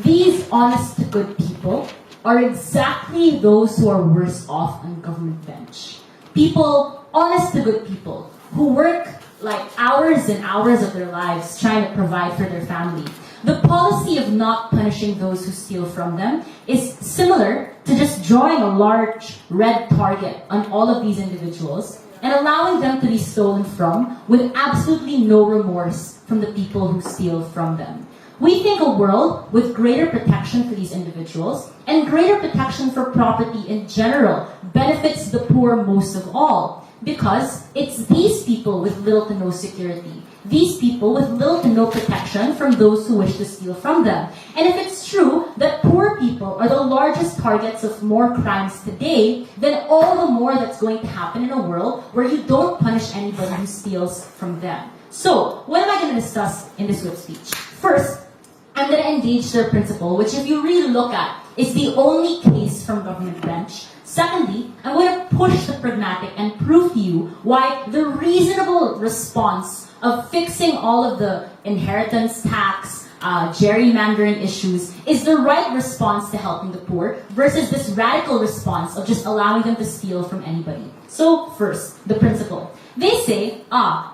These honest to good people are exactly those who are worse off on government bench. People, honest to good people, who work like hours and hours of their lives trying to provide for their family. The policy of not punishing those who steal from them is similar to just drawing a large red target on all of these individuals and allowing them to be stolen from with absolutely no remorse from the people who steal from them. We think a world with greater protection for these individuals and greater protection for property in general benefits the poor most of all, because it's these people with little to no security, these people with little to no protection from those who wish to steal from them. And if it's true that poor people are the largest targets of more crimes today, then all the more that's going to happen in a world where you don't punish anybody who steals from them. So, what am I going to discuss in this whip speech? First, I'm going to engage their principle, which if you really look at, is the only case from government bench. Secondly, I'm going to push the pragmatic and prove to you why the reasonable response of fixing all of the inheritance tax, gerrymandering issues is the right response to helping the poor versus this radical response of just allowing them to steal from anybody. So first, the principle. They say,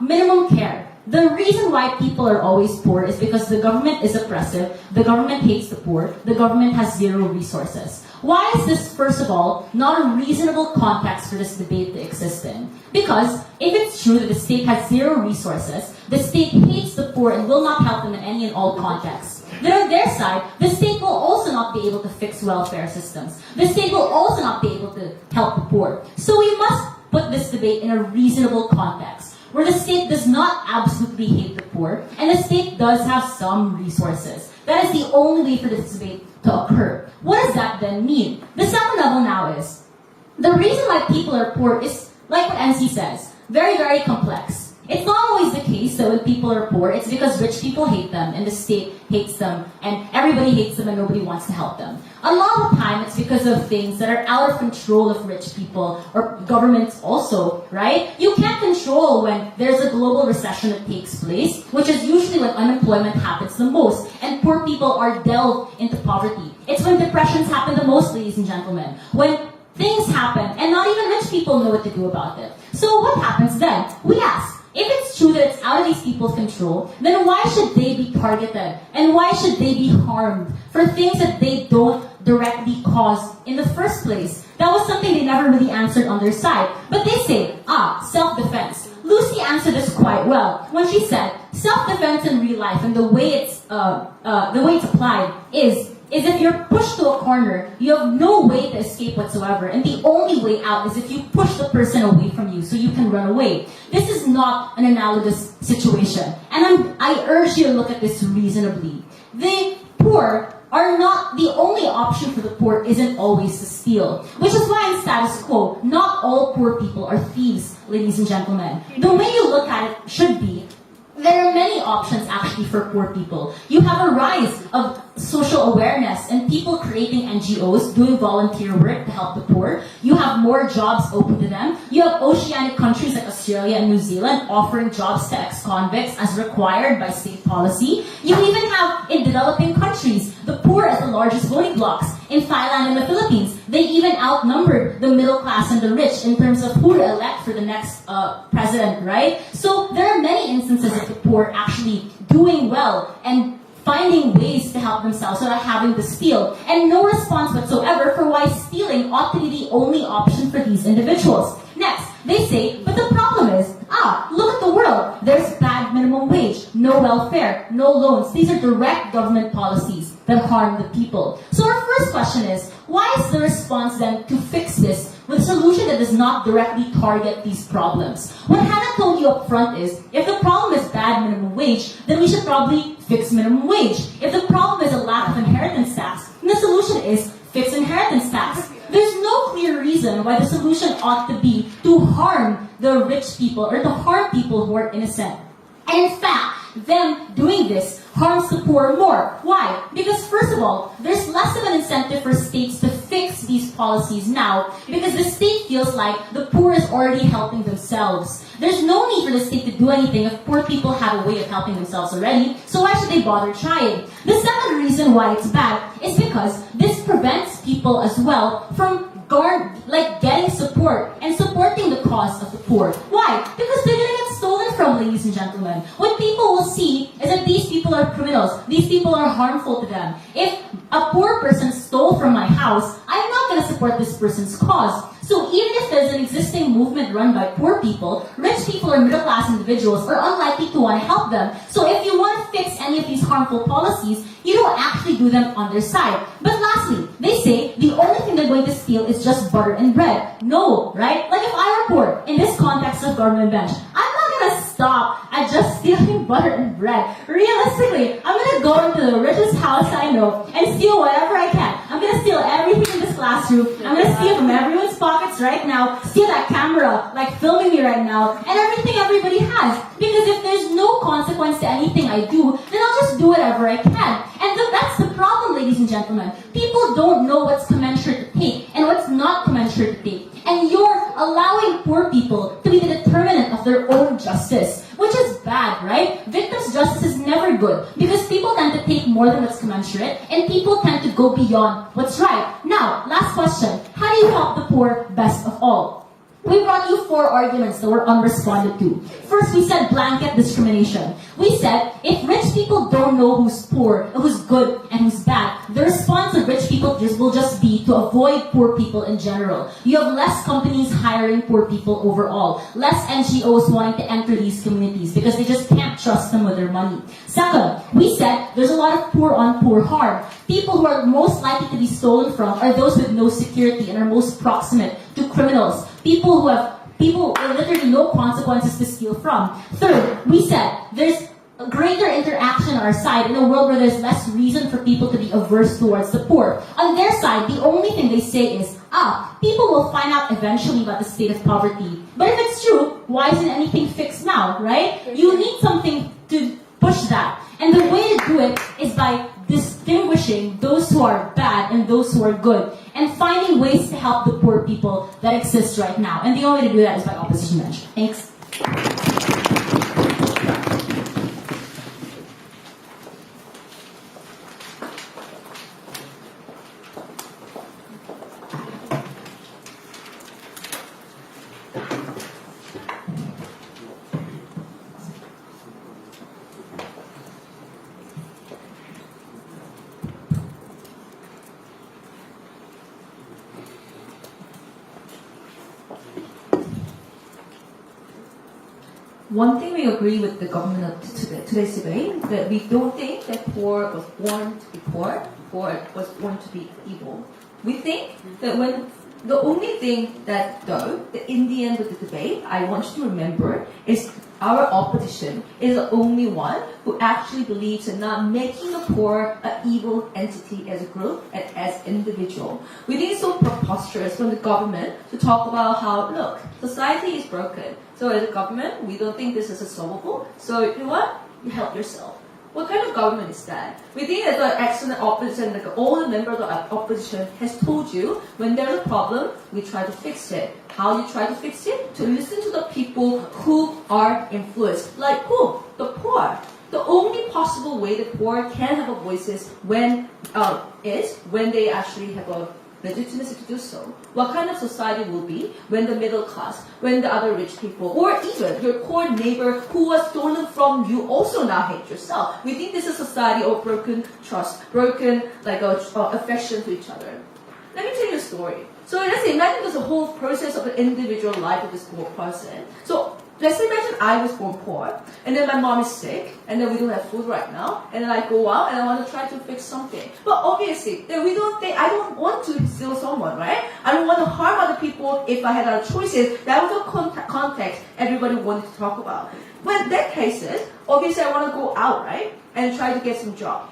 minimum care. the reason why people are always poor is because the government is oppressive, the government hates the poor, the government has zero resources. Why is this, first of all, not a reasonable context for this debate to exist in? Because if it's true that the state has zero resources, the state hates the poor and will not help them in any and all contexts, then on their side, the state will also not be able to fix welfare systems. The state will also not be able to help the poor. So we must put this debate in a reasonable context, where the state does not absolutely hate the poor, and the state does have some resources. That is the only way for this debate to occur. What does that then mean? The second level now is, the reason why people are poor is, like what NC says, very, very complex. It's not always the case that when people are poor, it's because rich people hate them, and the state hates them, and everybody hates them, and nobody wants to help them. A lot of the time, it's because of things that are out of control of rich people, or governments also, right? You can't control when there's a global recession that takes place, which is usually when unemployment happens the most, and poor people are delved into poverty. It's when depressions happen the most, ladies and gentlemen. When things happen, and not even rich people know what to do about it. So what happens then? We ask, if it's true that it's out of these people's control, then why should they be targeted? And why should they be harmed for things that they don't directly cause in the first place? That was something they never really answered on their side. But they say, self-defense. Lucie answered this quite well when she said, self-defense in real life and the way it's applied is if you're pushed to a corner, you have no way to escape whatsoever, and the only way out is if you push the person away from you so you can run away. This is not an analogous situation, and I urge you to look at this reasonably. The poor are not, the only option for the poor isn't always to steal, which is why in status quo, not all poor people are thieves, ladies and gentlemen. The way you look at it should be, there are many options actually for poor people. You have a rise of social awareness and people creating NGOs, doing volunteer work to help the poor. You have more jobs open to them. You have oceanic countries like Australia and New Zealand offering jobs to ex-convicts as required by state policy. You even have, in developing countries, the poor as the largest voting blocs. In Thailand and the Philippines, they even outnumbered the middle class and the rich in terms of who to elect for the next president, right? So there are many instances of the poor actually doing well and finding ways to help themselves without having to steal, and no response whatsoever for why stealing ought to be the only option for these individuals. Next, they say, but the problem is, look at the world. There's bad minimum wage, no welfare, no loans. These are direct government policies that harm the people. So our first question is, why is the response then to fix this with a solution that does not directly target these problems? What Hannah told you up front is, if the problem is bad minimum wage, then we should probably fix minimum wage. If the problem is a lack of inheritance tax, then the solution is fix inheritance tax. There's no clear reason why the solution ought to be to harm the rich people or to harm people who are innocent. And in fact, them doing this harms the poor more. Why? Because first of all, there's less of an incentive for states to fix these policies now because the state feels like the poor is already helping themselves. There's no need for the state to do anything if poor people have a way of helping themselves already, so why should they bother trying? The second reason why it's bad is because this prevents people as well from getting support and supporting the cause of the poor. Why? Because they're gonna get stolen from, ladies and gentlemen. What people will see is that these people are criminals. These people are harmful to them. If a poor person stole from my house, I'm not gonna support this person's cause. So even if there's an existing movement run by poor people, rich people or middle-class individuals are unlikely to want to help them. So if you want to fix any of these harmful policies, you don't actually do them on their side. But lastly, they say the only thing they're going to steal is just butter and bread. No, right? Like if I were poor, in this context of government bench, I'm not going to stop at just stealing butter and bread. Realistically, I'm going to go into the richest house I know and steal whatever I can. I'm going to steal everything in this classroom. I'm going to steal from everyone's pockets right now, steal that camera, like filming me right now, and everything everybody has. Because if there's no consequence to anything I do, then I'll just do whatever I can. And that's the problem, ladies and gentlemen. People don't know what's commensurate to take and what's not commensurate to take. And you're allowing poor people to be the determinant of their own justice, which is bad, right? Victims' justice is never good because people tend to take more than what's commensurate and people tend to go beyond what's right. Now, last question. How do you help the poor best of all? We brought you 4 arguments that were unresponded to. First, we said blanket discrimination. We said if rich people don't know who's poor, who's good, and who's bad, the response of rich people will just be to avoid poor people in general. You have less companies hiring poor people overall, less NGOs wanting to enter these communities because they just can't trust them with their money. Second, we said there's a lot of poor on poor harm. People who are most likely to be stolen from are those with no security and are most proximate to criminals. People with literally no consequences to steal from. Third, we said there's a greater interaction on our side in a world where there's less reason for people to be averse towards the poor. On their side, the only thing they say is, people will find out eventually about the state of poverty. But if it's true, why isn't anything fixed now, right? You need something to push that. And the way to do it is by distinguishing those who are bad and those who are good, and finding ways to help the poor people that exist right now. And the only way to do that is by opposition measure. Thanks. One thing we agree with the government of today's debate, that we don't think that poor was born to be poor, or was born to be evil. We think that when the only thing that, though, in the end of the debate, I want you to remember is our opposition is the only one who actually believes in not making the poor an evil entity as a group and as individual. We think it's so preposterous from the government to talk about how, look, society is broken. So as a government, we don't think this is solvable. So you know what? You help yourself. What kind of government is that? We think that the excellent opposition, like all the members of the opposition has told you, when there's a problem, we try to fix it. How you try to fix it? To listen to the people who are influenced. Like who? The poor. The only possible way the poor can have a voice is when they actually have a legitimacy to do so. What kind of society will be when the middle class, when the other rich people, or even your poor neighbor who was stolen from you also now hate yourself? We think this is a society of broken trust, broken affection to each other. Let me tell you a story. So let's imagine there's a whole process of the individual life of this poor person. So let's imagine I was born poor, and then my mom is sick, and then we don't have food right now, and then I go out and I want to try to fix something. But obviously, then I don't want to steal someone, right? I don't want to harm other people if I had other choices. That was the context everybody wanted to talk about. When that cases, obviously I want to go out, right, and try to get some job.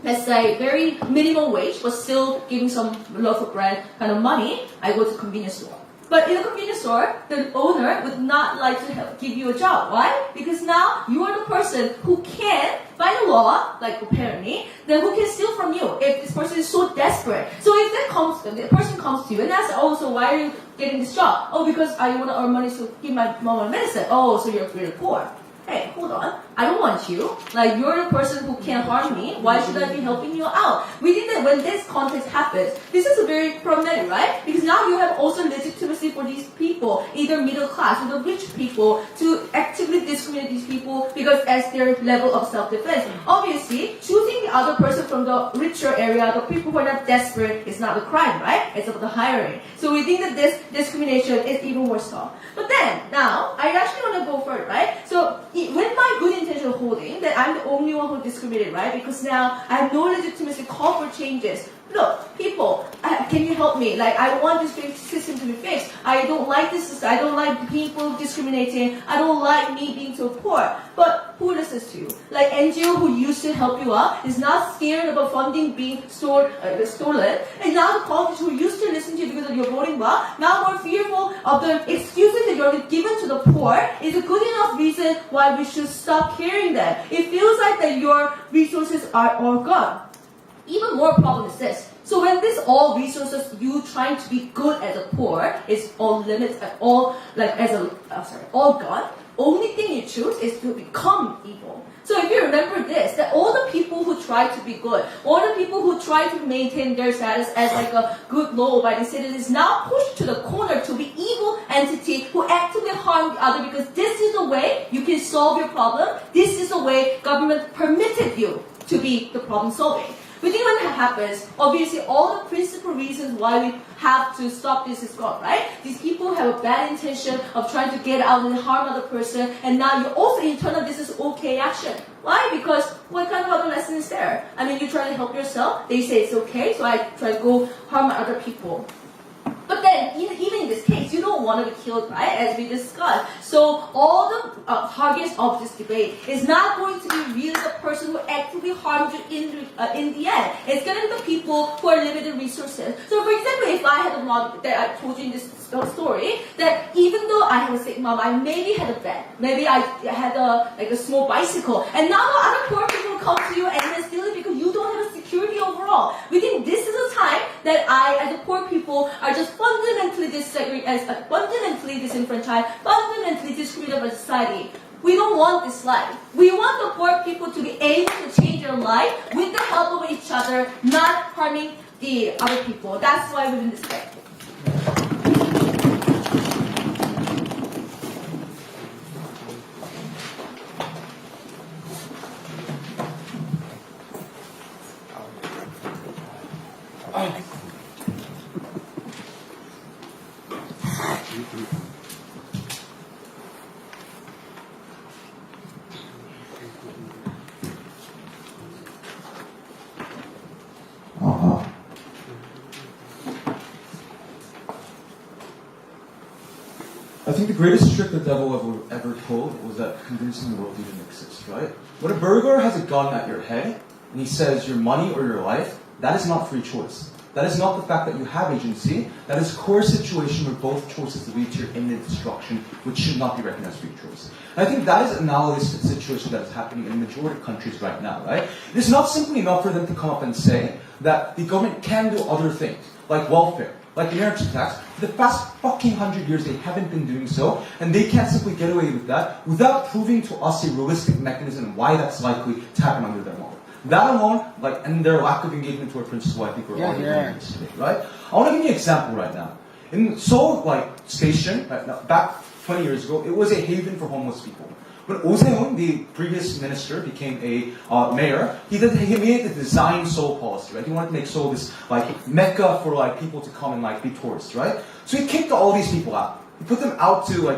Let's say very minimum wage, but still giving some loaf of bread kind of money. I go to convenience store. But in a convenience store, the owner would not like to give you a job. Why? Because now you are the person who can, by the law, like apparently, then who can steal from you if this person is so desperate. So if the person comes to you and asks, oh, so why are you getting this job? Oh, because I want to earn money to give my mom a medicine. Oh, so you're really poor. Hey, hold on. I don't want you. Like, you're the person who can't harm me. Why should I be helping you out? We think that when this context happens, this is a very problematic, right? Because now you have also legitimacy for these people, either middle class or the rich people, to actively discriminate these people because as their level of self-defense. Obviously, choosing the other person from the richer area, the people who are not desperate, is not a crime, right? It's about the hiring. So we think that this discrimination is even worse off. But then, now, I actually want to go further, right? So, with my good intention of holding that I'm the only one who discriminated, right? Because now I have no legitimacy to call for changes. Look, people, can you help me? Like, I want this system to be fixed. I don't like this system. I don't like people discriminating. I don't like me being so poor. But who listens to you? Like, NGO who used to help you out is not scared about funding being stolen. And now the politicians who used to listen to you because of your voting bloc, now more fearful of the excuses that you're given to the poor is a good enough reason why we should stop caring them. It feels like that your resources are all gone. Even more problem is this. So when this all resources, you trying to be good as a poor is all limits and all all gone. Only thing you choose is to become evil. So if you remember this, that all the people who try to be good, all the people who try to maintain their status as like a good law-abiding citizen is now pushed to the corner to be evil entity who actively harm the other because this is the way you can solve your problem. This is the way government permitted you to be the problem solving. We think when that happens, obviously all the principal reasons why we have to stop this is gone, right? These people have a bad intention of trying to get out and harm other person, and now you also internal this is okay action. Why? Because what kind of other lesson is there? I mean, you try to help yourself, they say it's okay, so I try to go harm other people. But then, even in this case, you don't want to be killed, right? As we discussed. So all the targets of this debate is not going to be really the person who actively harmed you in the end. It's going to be the people who are limited resources. So for example, if I had a mom that I told you in this story, that even though I have a sick mom, I maybe had a bed, maybe I had a small bicycle, and now other poor people come to you and then steal it because you don't have a security overall. We think this is a time that I, as a poor people, are just fundamentally fundamentally disenfranchised, fundamentally discriminated by society. We don't want this life. We want the poor people to be able to change their life with the help of each other, not harming the other people. That's why we're in this way. I think the greatest trick the devil ever pulled was that convincing the world didn't exist, right? When a burglar has a gun at your head and he says your money or your life, that is not free choice. That is not the fact that you have agency. That is a core situation where both choices lead to your imminent destruction, which should not be recognized free choice. And I think that is analogous to the situation that is happening in the majority of countries right now, right? It is not simply enough for them to come up and say that the government can do other things, like welfare, like inheritance tax. For the past fucking 100 years, they haven't been doing so, and they can't simply get away with that without proving to us a realistic mechanism and why that's likely to happen under their model. That alone, and their lack of engagement to our principle, I think we're all doing this today, right? I want to give you an example right now. In Seoul, station, back 20 years ago, it was a haven for homeless people. When Oh Se-hoon, the previous minister, became a mayor, he made the design Seoul policy, right? He wanted to make Seoul this mecca for people to come and be tourists, right? So he kicked all these people out. He put them out to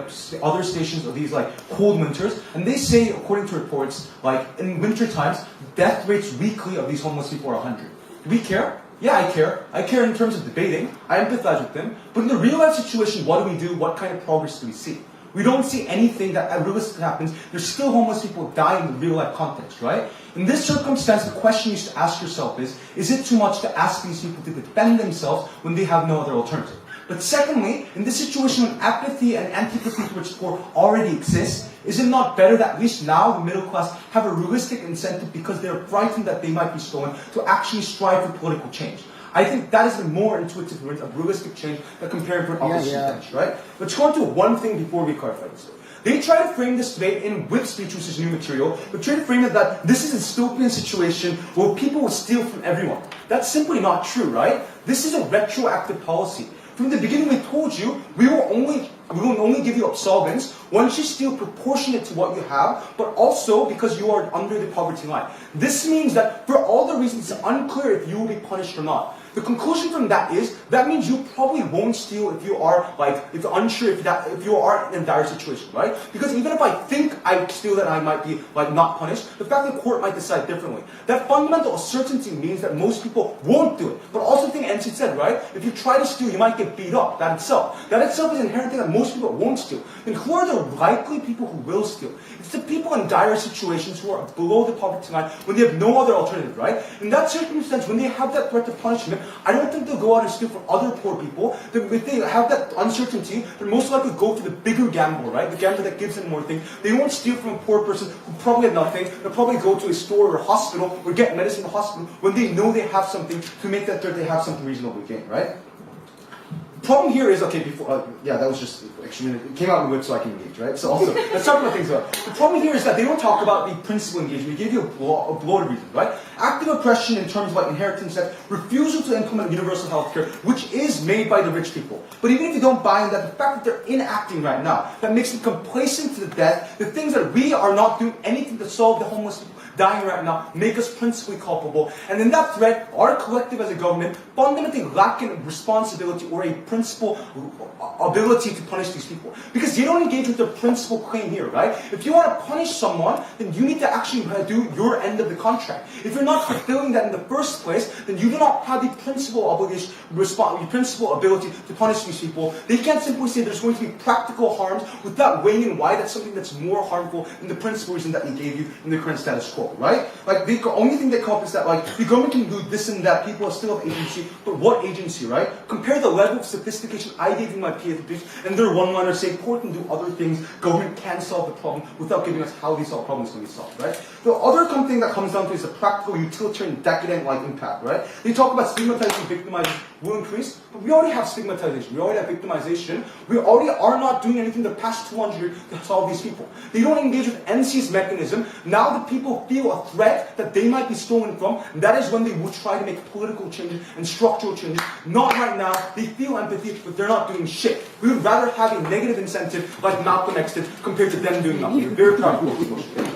other stations of these cold winters, and they say, according to reports, in winter times, death rates weekly of these homeless people are 100. Do we care? Yeah, I care. I care in terms of debating. I empathize with them. But in the real life situation, what do we do? What kind of progress do we see? We don't see anything that realistically happens. There's still homeless people dying in the real life context, right? In this circumstance, the question you should ask yourself is it too much to ask these people to defend themselves when they have no other alternative? But secondly, in this situation when apathy and antipathy towards poor already exists, is it not better that at least now the middle class have a realistic incentive because they're frightened that they might be stolen to actually strive for political change? I think that is the more intuitive word of realistic change than comparing for opposite change, right? Let's go on to one thing before we clarify this. They try to frame this debate in whip speech, which is new material, but try to frame it that this is a dystopian situation where people will steal from everyone. That's simply not true, right? This is a retroactive policy. From the beginning, we told you we will only give you absolvents once you steal proportionate to what you have, but also because you are under the poverty line. This means that for all the reasons it's unclear if you will be punished or not. The conclusion from that means you probably won't steal if you are if you're unsure if you are in a dire situation, right? Because even if I think I steal that I might be not punished, the fact that the court might decide differently. That fundamental uncertainty means that most people won't do it. But also the thing NC said, right? If you try to steal, you might get beat up. That itself is an inherent thing that most people won't steal. Then who are the likely people who will steal? It's the people in dire situations who are below the poverty line when they have no other alternative, right? In that circumstance, when they have that threat of punishment, I don't think they'll go out and steal from other poor people. If they have that uncertainty, they're most likely go to the bigger gamble, right? The gamble that gives them more things. They won't steal from a poor person who probably had nothing. They'll probably go to a store or a hospital or get medicine in the hospital when they know they have something to make that threat they have something reasonable to gain, right? The problem here is, that was just, actually, it came out in whip so I can engage, right? So also, let's talk about things about. The problem here is that they don't talk about the principal engagement. They give you a bloated reason, right? Active oppression in terms of like inheritance debt, refusal to implement universal health care, which is made by the rich people. But even if you don't buy in that, the fact that they're enacting right now, that makes them complacent to the death, the things that we are not doing anything to solve the homeless people dying right now, make us principally culpable. And in that threat, our collective as a government fundamentally lacking responsibility or a principal ability to punish these people. Because you don't engage with the principal claim here, right? If you want to punish someone, then you need to actually do your end of the contract. If you're not fulfilling that in the first place, then you do not have the principal obligation, the principal ability to punish these people. They can't simply say there's going to be practical harms without weighing in why that's something that's more harmful than the principal reason that they gave you in the current status quo. Right? Like the only thing they come up is that like the government can do this and that, people still have agency, but what agency, right? Compare the level of sophistication I gave in my PhD and their one-liner say court can do other things, government can solve the problem without giving us how these problems can be solved, right? The other thing that comes down to is the practical, utilitarian, decadent-like impact, right? They talk about stigmatizing, victimizing will increase, but we already have stigmatization, we already have victimization, we already are not doing anything the past 200 years to solve these people. They don't engage with NC's mechanism. Now the people feel a threat that they might be stolen from, and that is when they would try to make political changes and structural changes. Not right now. They feel empathy, but they're not doing shit. We would rather have a negative incentive like Malcolm X did compared to them doing nothing. We're very proud of what